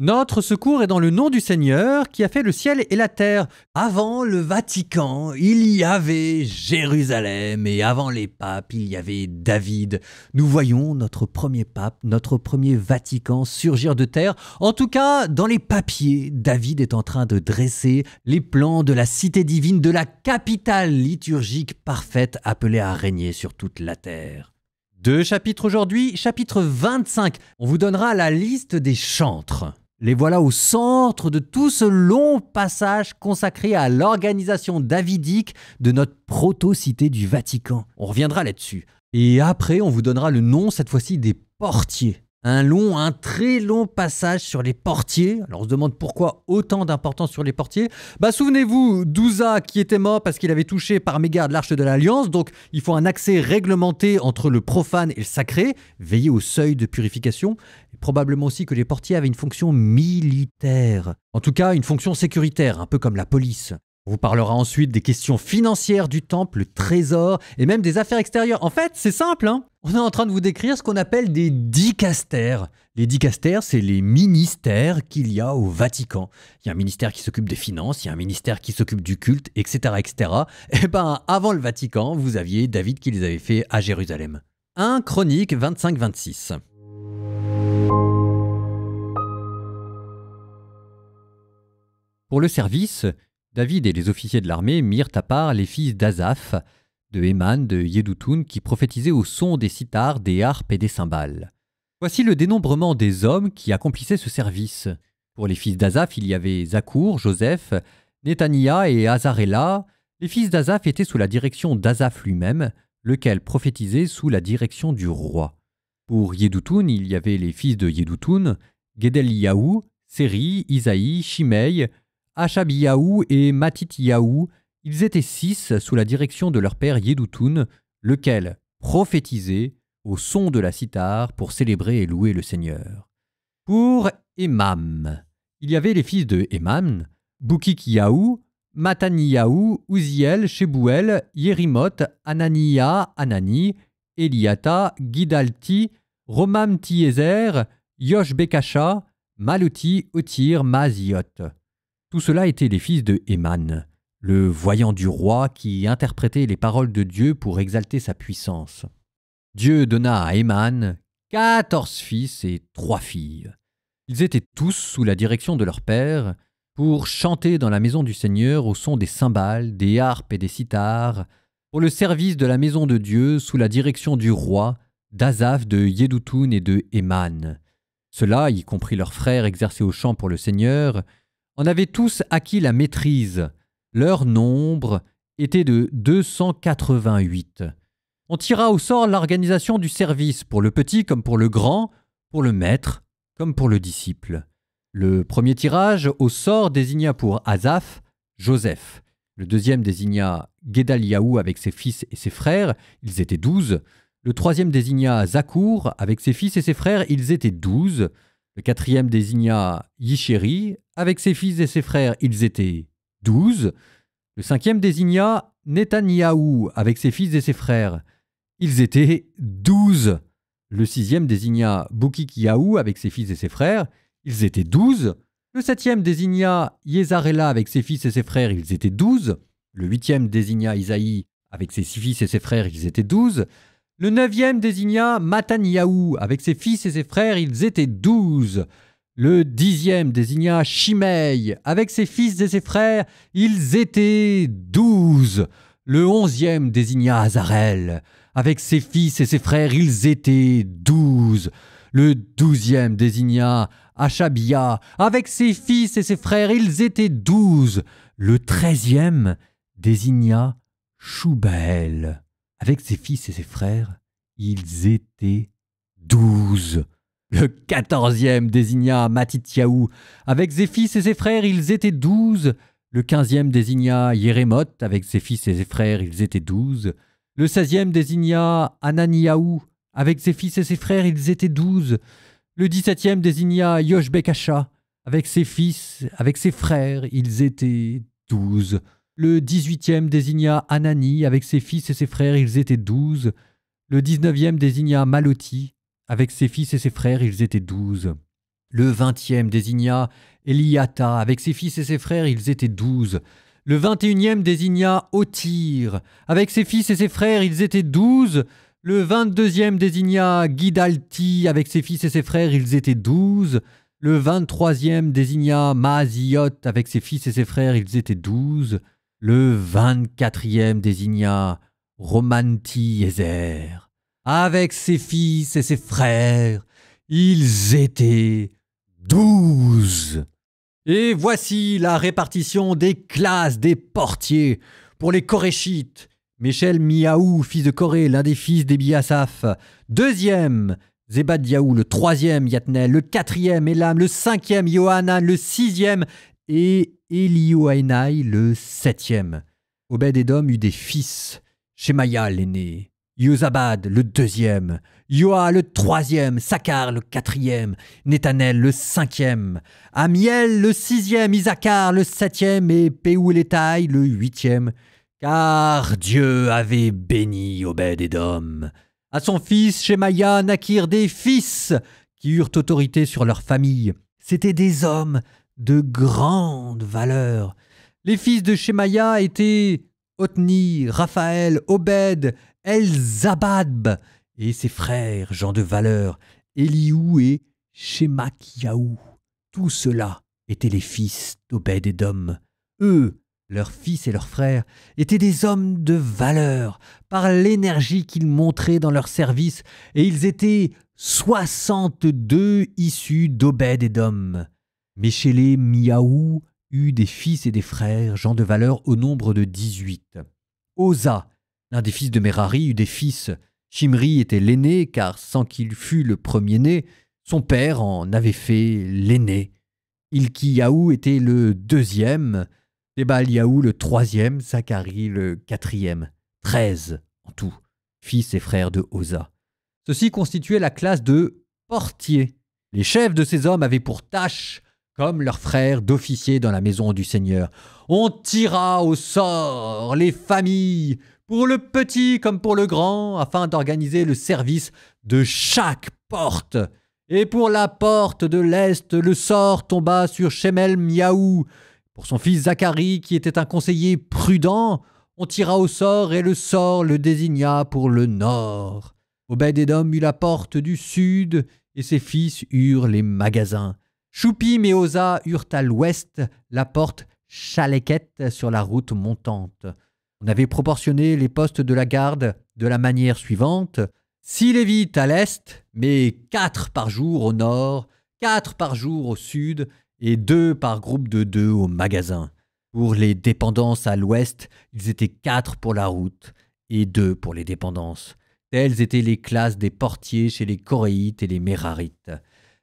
Notre secours est dans le nom du Seigneur qui a fait le ciel et la terre. Avant le Vatican, il y avait Jérusalem et avant les papes, il y avait David. Nous voyons notre premier pape, notre premier Vatican surgir de terre. En tout cas, dans les papiers, David est en train de dresser les plans de la cité divine, de la capitale liturgique parfaite appelée à régner sur toute la terre. 2 chapitres aujourd'hui, chapitre 25. On vous donnera la liste des chantres. Les voilà au centre de tout ce long passage consacré à l'organisation davidique de notre proto-cité du Vatican. On reviendra là-dessus. Et après, on vous donnera le nom, cette fois-ci, des portiers. Un très long passage sur les portiers. Alors on se demande pourquoi autant d'importance sur les portiers. Souvenez-vous d'Ouza qui était mort parce qu'il avait touché par mégarde l'arche de l'Alliance. Donc il faut un accès réglementé entre le profane et le sacré. Veillez au seuil de purification. Et probablement aussi que les portiers avaient une fonction militaire. En tout cas, une fonction sécuritaire, un peu comme la police. On vous parlera ensuite des questions financières du temple, le trésor et même des affaires extérieures. En fait, c'est simple, hein. On est en train de vous décrire ce qu'on appelle des dicastères. Les dicastères, c'est les ministères qu'il y a au Vatican. Il y a un ministère qui s'occupe des finances, il y a un ministère qui s'occupe du culte, etc., etc. Et avant le Vatican, vous aviez David qui les avait fait à Jérusalem. 1 Chroniques 25-26. Pour le service, David et les officiers de l'armée mirent à part les fils d'Asaph, de Héman, de Yédoutoun, qui prophétisaient au son des cithars, des harpes et des cymbales. Voici le dénombrement des hommes qui accomplissaient ce service. Pour les fils d'Asaph, il y avait Zakour, Joseph, Néthania et Azarella. Les fils d'Asaph étaient sous la direction d'Asaph lui-même, lequel prophétisait sous la direction du roi. Pour Yédoutoun, il y avait les fils de Yédoutoun, Guédeliaou, Séri, Isaïe, Shimei, Achabiaou et Matityaou. Ils étaient 6 sous la direction de leur père Yédoutoun, lequel prophétisait au son de la cithare pour célébrer et louer le Seigneur. Pour Hémam, il y avait les fils de Hémam, Boukikyaou, Mataniyaou, Ouziel, Shebouel, Yérimoth, Anania, Anani, Eliata, Gidalti, Romam-Tiézer, Yoshbekasha, Maluti, Otir, Maziot. Tout cela étaient les fils de Héman, le voyant du roi qui interprétait les paroles de Dieu pour exalter sa puissance. Dieu donna à Héman 14 fils et 3 filles. Ils étaient tous sous la direction de leur père pour chanter dans la maison du Seigneur au son des cymbales, des harpes et des cithars, pour le service de la maison de Dieu sous la direction du roi, d'Asaph, de Yédoutoun et de Héman. Ceux-là, y compris leurs frères exercés au chant pour le Seigneur, en avaient tous acquis la maîtrise. Leur nombre était de 288. On tira au sort l'organisation du service, pour le petit comme pour le grand, pour le maître comme pour le disciple. Le premier tirage au sort désigna pour Asaph Joseph. Le deuxième désigna Guédaliaou avec ses fils et ses frères, ils étaient 12. Le troisième désigna Zakour avec ses fils et ses frères, ils étaient 12. Le quatrième désigna Yishéri avec ses fils et ses frères, ils étaient 12. Le cinquième désigna Néthaniaou avec ses fils et ses frères, ils étaient 12. Le sixième désigna Boukikyaou avec ses fils et ses frères, ils étaient 12. Le septième désigna Yézarella avec ses fils et ses frères, ils étaient 12. Le huitième désigna Isaïe avec ses 6 fils et ses frères, ils étaient 12. Le neuvième désigna Mataniyaou avec ses fils et ses frères, ils étaient 12. Le 10e désigna Shimei avec ses fils et ses frères, ils étaient 12. Le 11e désigna Azarel avec ses fils et ses frères, ils étaient 12. Le 12e désigna Achabia avec ses fils et ses frères, ils étaient 12. Le 13e désigna Choubel avec ses fils et ses frères, ils étaient 12. Le 14e désigna Matityaou avec ses fils et ses frères, ils étaient 12. Le 15e désigna Yérémoth avec ses fils et ses frères, ils étaient 12. Le 16e désigna Ananiaou avec ses fils et ses frères, ils étaient 12. Le 17e désigna Yoshbekasha avec ses fils, avec ses frères, ils étaient 12. Le 18e désigna Anani avec ses fils et ses frères, ils étaient 12. Le 19e désigna Maloti avec ses fils et ses frères, ils étaient 12. Le 20e désigna Eliata, avec ses fils et ses frères, ils étaient 12. Le 21e désigna Otir, avec ses fils et ses frères, ils étaient 12. Le 22e désigna Guidalti, avec ses fils et ses frères, ils étaient 12. Le 23e désigna Maaziot, avec ses fils et ses frères, ils étaient 12. Le 24e désigna Romanti-Ezer, avec ses fils et ses frères, ils étaient 12. Et voici la répartition des classes des portiers pour les Koréchites. Michel Miaou, fils de Corée, l'un des fils d'Ebiasaph. Deuxième, Zébadiaou. Le troisième, Yatnel. Le quatrième, Elam. Le cinquième, Yohanan. Le sixième, et Elioénaï, le septième. Obed-Édom eut des fils. Shemaïa l'aîné. Yozabad, le deuxième. Yoa, le troisième. Sakar, le quatrième. Nethanel, le cinquième. Amiel, le sixième. Isaacar, le septième. Et Péoulétaï, le huitième. Car Dieu avait béni Obed-Édom. À son fils Shemaïa naquirent des fils qui eurent autorité sur leur famille. C'étaient des hommes de grande valeur. Les fils de Shemaïa étaient Othni, Raphaël, Obed, Elzabad, et ses frères, gens de valeur, Eliou et Shemakiaou. Tous ceux-là étaient les fils d'Obed-Édom. Eux, leurs fils et leurs frères, étaient des hommes de valeur par l'énergie qu'ils montraient dans leur service, et ils étaient 62 issus d'Obed-Édom. Méchélé Miaou eut des fils et des frères, gens de valeur au nombre de 18. Oza, l'un des fils de Merari, eut des fils. Shimri était l'aîné, car sans qu'il fût le premier-né, son père en avait fait l'aîné. Ilkiyahu était le deuxième, Tébaliahu le troisième, Zacharie le quatrième. 13 en tout, fils et frères de Oza. Ceux-ci constituaient la classe de portiers. Les chefs de ces hommes avaient pour tâche, comme leurs frères, d'officier dans la maison du Seigneur. On tira au sort les familles, pour le petit comme pour le grand, afin d'organiser le service de chaque porte. Et pour la porte de l'Est, le sort tomba sur Shemel Miaou. Pour son fils Zacharie, qui était un conseiller prudent, on tira au sort et le sort le désigna pour le Nord. Obed-Édom eut la porte du Sud et ses fils eurent les magasins. Choupim et Oza eurent à l'ouest la porte Chaleket sur la route montante. On avait proportionné les postes de la garde de la manière suivante. 6 Lévites à l'est, mais 4 par jour au nord, 4 par jour au sud et 2 par groupe de 2 au magasin. Pour les dépendances à l'ouest, ils étaient 4 pour la route et 2 pour les dépendances. Telles étaient les classes des portiers chez les Coréites et les Mérarites.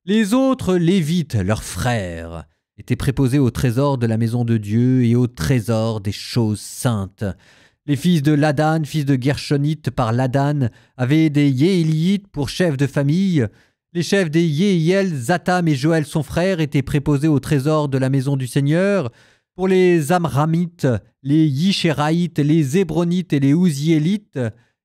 Les autres Lévites, leurs frères, étaient préposés au trésor de la maison de Dieu et au trésor des choses saintes. Les fils de Ladan, fils de Gershonite par Ladan, avaient des Yéhélites pour chefs de famille. Les chefs des Yéhiel, Zatam et Joël son frère étaient préposés au trésor de la maison du Seigneur. Pour les Amramites, les Yishéraïtes, les Hébronites et les Ouziélites,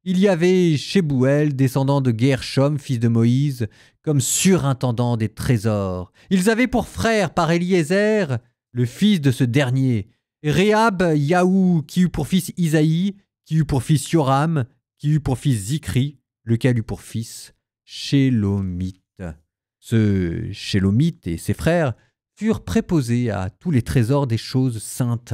il y avait Shébouel, descendant de Gershom, fils de Moïse, comme surintendant des trésors. Ils avaient pour frère par Eliezer, le fils de ce dernier, Réhab Yaou, qui eut pour fils Isaïe, qui eut pour fils Yoram, qui eut pour fils Zikri, lequel eut pour fils Shélomite. Ce Shélomite et ses frères furent préposés à tous les trésors des choses saintes,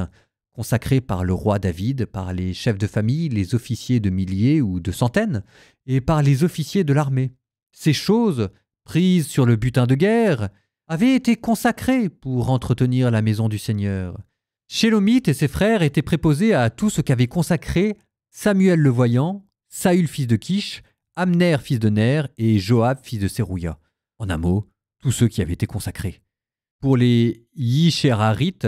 consacrés par le roi David, par les chefs de famille, les officiers de milliers ou de centaines, et par les officiers de l'armée. Ces choses, prises sur le butin de guerre, avaient été consacrées pour entretenir la maison du Seigneur. Shélomite et ses frères étaient préposés à tout ce qu'avaient consacré Samuel le voyant, Saül fils de Kish, Amner fils de Ner et Joab fils de Sérouia. En un mot, tous ceux qui avaient été consacrés. Pour les Yishérarites,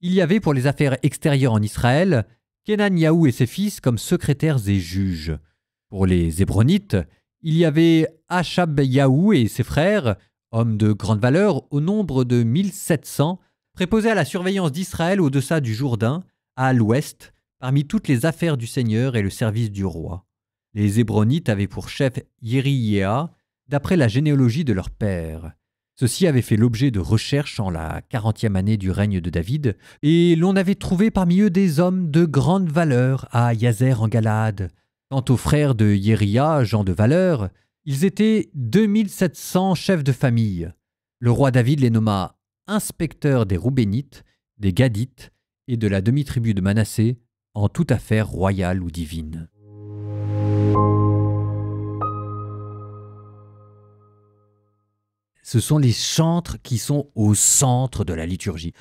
il y avait pour les affaires extérieures en Israël Kenaniaou et ses fils comme secrétaires et juges. Pour les Hébronites, il y avait Achabyahu et ses frères, hommes de grande valeur, au nombre de 1700, préposés à la surveillance d'Israël au-deçà du Jourdain, à l'ouest, parmi toutes les affaires du Seigneur et le service du roi. Les Hébronites avaient pour chef Yériéa, d'après la généalogie de leur père. Ceci avait fait l'objet de recherches en la 40e année du règne de David, et l'on avait trouvé parmi eux des hommes de grande valeur à Yazer en Galade. Quant aux frères de Yéria, gens de valeur, ils étaient 2700 chefs de famille. Le roi David les nomma inspecteurs des Roubénites, des Gadites et de la demi-tribu de Manassé en toute affaire royale ou divine. Ce sont les chantres qui sont au centre de la liturgie.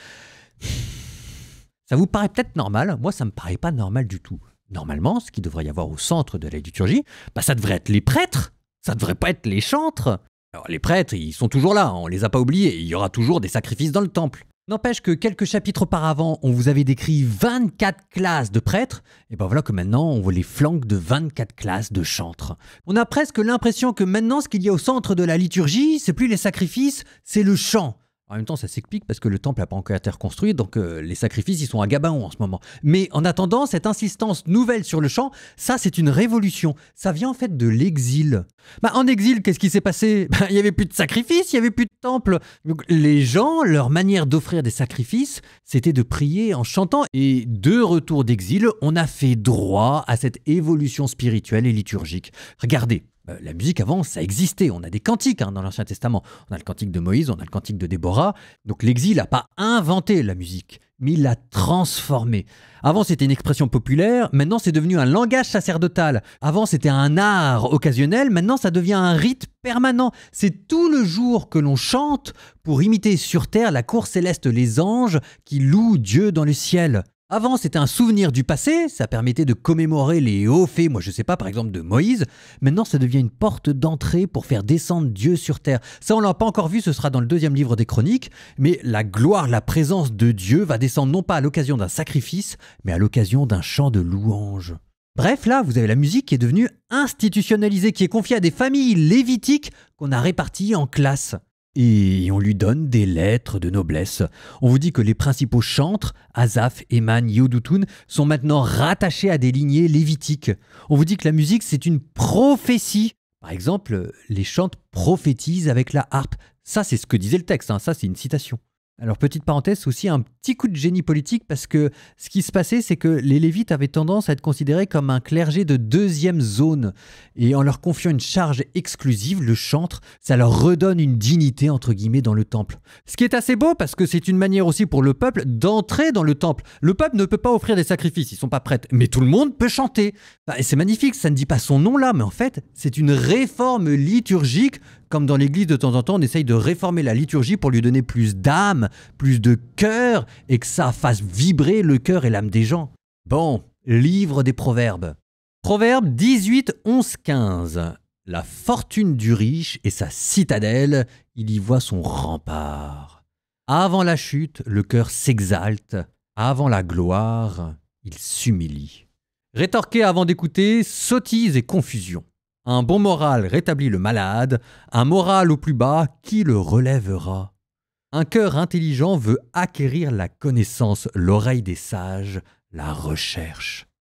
Ça vous paraît peut-être normal, moi ça me paraît pas normal du tout. Normalement, ce qu'il devrait y avoir au centre de la liturgie, ça devrait être les prêtres, ça devrait pas être les chantres. Alors les prêtres, ils sont toujours là, on les a pas oubliés, il y aura toujours des sacrifices dans le temple. N'empêche que quelques chapitres auparavant, on vous avait décrit 24 classes de prêtres, et ben voilà que maintenant on voit les flanques de 24 classes de chantres. On a presque l'impression que maintenant ce qu'il y a au centre de la liturgie, c'est plus les sacrifices, c'est le chant. En même temps, ça s'explique parce que le temple n'a pas encore été reconstruit, donc les sacrifices, ils sont à Gabaon en ce moment. Mais en attendant, cette insistance nouvelle sur le chant, ça, c'est une révolution. Ça vient en fait de l'exil. En exil, qu'est-ce qui s'est passé ? Il n'y avait plus de sacrifices, il n'y avait plus de temple. Donc, les gens, leur manière d'offrir des sacrifices, c'était de prier en chantant. Et de retour d'exil, on a fait droit à cette évolution spirituelle et liturgique. Regardez. La musique avant, ça existait. On a des cantiques dans l'Ancien Testament. On a le cantique de Moïse, on a le cantique de Déborah. Donc l'exil n'a pas inventé la musique, mais il l'a transformée. Avant, c'était une expression populaire. Maintenant, c'est devenu un langage sacerdotal. Avant, c'était un art occasionnel. Maintenant, ça devient un rite permanent. C'est tout le jour que l'on chante pour imiter sur terre la cour céleste, les anges qui louent Dieu dans le ciel. Avant, c'était un souvenir du passé, ça permettait de commémorer les hauts faits, moi je sais pas, par exemple de Moïse. Maintenant, ça devient une porte d'entrée pour faire descendre Dieu sur terre. Ça, on l'a pas encore vu, ce sera dans le 2e livre des Chroniques, mais la gloire, la présence de Dieu va descendre non pas à l'occasion d'un sacrifice, mais à l'occasion d'un chant de louange. Bref, là, vous avez la musique qui est devenue institutionnalisée, qui est confiée à des familles lévitiques qu'on a réparties en classes. Et on lui donne des lettres de noblesse. On vous dit que les principaux chantres, Asaph, Éman, Yéduthun, sont maintenant rattachés à des lignées lévitiques. On vous dit que la musique, c'est une prophétie. Par exemple, les chantres prophétisent avec la harpe. Ça, c'est ce que disait le texte, ça, c'est une citation. Alors, petite parenthèse, c'est aussi un petit coup de génie politique parce que ce qui se passait, c'est que les Lévites avaient tendance à être considérés comme un clergé de 2e zone. Et en leur confiant une charge exclusive, le chantre, ça leur redonne une dignité, entre guillemets, dans le temple. Ce qui est assez beau parce que c'est une manière aussi pour le peuple d'entrer dans le temple. Le peuple ne peut pas offrir des sacrifices, ils sont pas prêts. Mais tout le monde peut chanter. Et c'est magnifique, ça ne dit pas son nom là, mais en fait, c'est une réforme liturgique. Comme dans l'église, de temps en temps, on essaye de réformer la liturgie pour lui donner plus d'âme, plus de cœur, et que ça fasse vibrer le cœur et l'âme des gens. Bon, livre des Proverbes. Proverbe 18, 11, 15. La fortune du riche est sa citadelle, il y voit son rempart. Avant la chute, le cœur s'exalte, avant la gloire, il s'humilie. Rétorquer avant d'écouter, sottise et confusion. Un bon moral rétablit le malade, un moral au plus bas, qui le relèvera ? Un cœur intelligent veut acquérir la connaissance, l'oreille des sages la recherche.